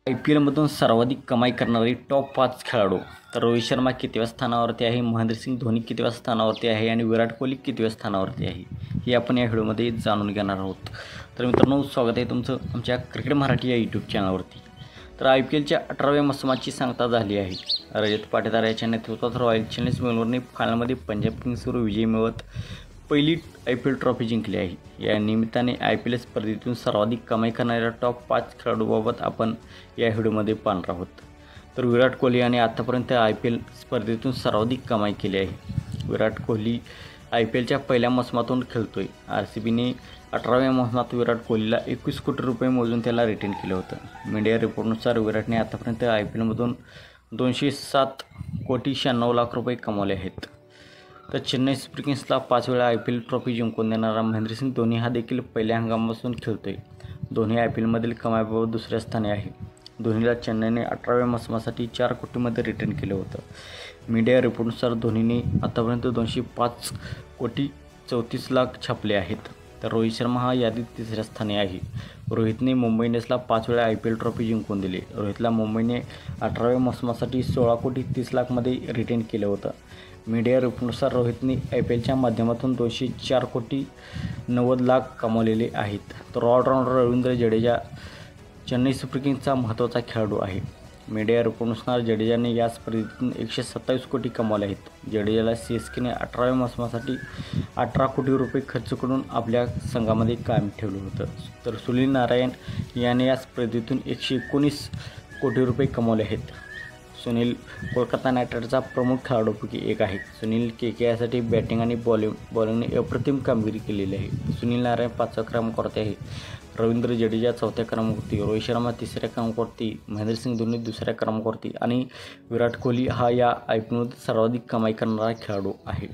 IPLमधून सर्वाधिक कमाई करणारे टॉप 5 खेळाडू. तर रोहित शर्मा कितव्या स्थानावरती आहे, महेंद्रसिंग धोनी कितव्या स्थानावरती आहे आणि विराट कोहली कितव्या स्थानावरती आहे, हे आपण या व्हिडिओमध्ये जाणून घेणार आहोत. तर मित्रांनो, स्वागत आहे तुमचं आमच्या क्रिकेट मराठी या यूट्यूब चॅनलवरती. तर IPLच्या 18व्या मोसमाची सांगता झाली आहे. रजत पाटीदार याच्या नेतृत्वात रॉयल चॅलेंजर्स बेंगळुरूने फायनलमध्ये पंजाब किंग्सवर विजय मिळवत पहिली IPL ट्रॉफी जिंकली आहे. या निमित्ताने IPL स्पर्धेतून सर्वाधिक कमाई करणाऱ्या टॉप 5 खेळाडूबाबत आपण या व्हिडिओमध्ये पाहणार आहोत. तर विराट कोहली याने आतापर्यंत IPL स्पर्धेतून सर्वाधिक कमाई केली आहे. विराट कोहली IPLच्या पहिल्या मोसमातून खेळतोय. RCBने 18व्या मोसमात विराट कोहलीला 21 कोटी रुपये मोजून त्याला रिटेन केलं होतं. मीडिया रिपोर्टनुसार विराटने आतापर्यंत IPLमधून 207 कोटी 96 लाख रुपये कमावले आहेत. तर चेन्नई सुपर किंग्सला 5 वेळा IPL ट्रॉफी जिंकून देणारा महेंद्रसिंग धोनी हा देखील पहिल्या हंगामापासून खेळतोय. धोनी IPLमधील कमाईबाबत दुसऱ्या स्थानी आहे. धोनीला चेन्नईने 18व्या मोसमासाठी 4 कोटीमध्ये रिटेन केलं होतं. मीडिया रिपोर्टनुसार धोनीने आतापर्यंत 205 कोटी 34 लाख छापले आहेत. तर रोहित शर्मा हा यादीत तिसऱ्या स्थानी आहे. रोहितने मुंबई इंडियन्सला 5 वेळा IPL ट्रॉफी जिंकून दिली. रोहितला मुंबईने 18व्या मोसमासाठी 16 कोटी 30 लाखमध्ये रिटेन केलं होतं. मीडिया रिपोर्टनुसार रोहितने IPLच्या माध्यमातून 204 कोटी 90 लाख कमावलेले आहेत. तर ऑलराऊंडर रवींद्र जडेजा चेन्नई सुपर किंग्सचा महत्त्वाचा खेळाडू आहे. मीडिया रिपोर्टनुसार जडेजाने या स्पर्धेतून 127 कोटी कमावले आहेत. जडेजाला CSKने 18व्या मोसमासाठी 18 कोटी रुपये खर्च करून आपल्या संघामध्ये कायम ठेवलं होतं. तर सुनील नारायण याने या स्पर्धेतून 119 कोटी रुपये कमावले आहेत. सुनील कोलकाता नाईट रायडर्सचा प्रमुख खेळाडूपैकी एक आहे. सुनील KKRसाठी बॅटिंग आणि बॉलिंगने अप्रतिम कामगिरी केलेली आहे. सुनील नारायण 5व्या क्रमांकावरती आहे. रवींद्र जडेजा 4थ्या क्रमांकावरती, रोहित शर्मा 3ऱ्या क्रमांकावरती, महेंद्रसिंग धोनी 2ऱ्या क्रमांकावरती आणि विराट कोहली हा या IPLमध्ये सर्वाधिक कमाई करणारा खेळाडू आहे.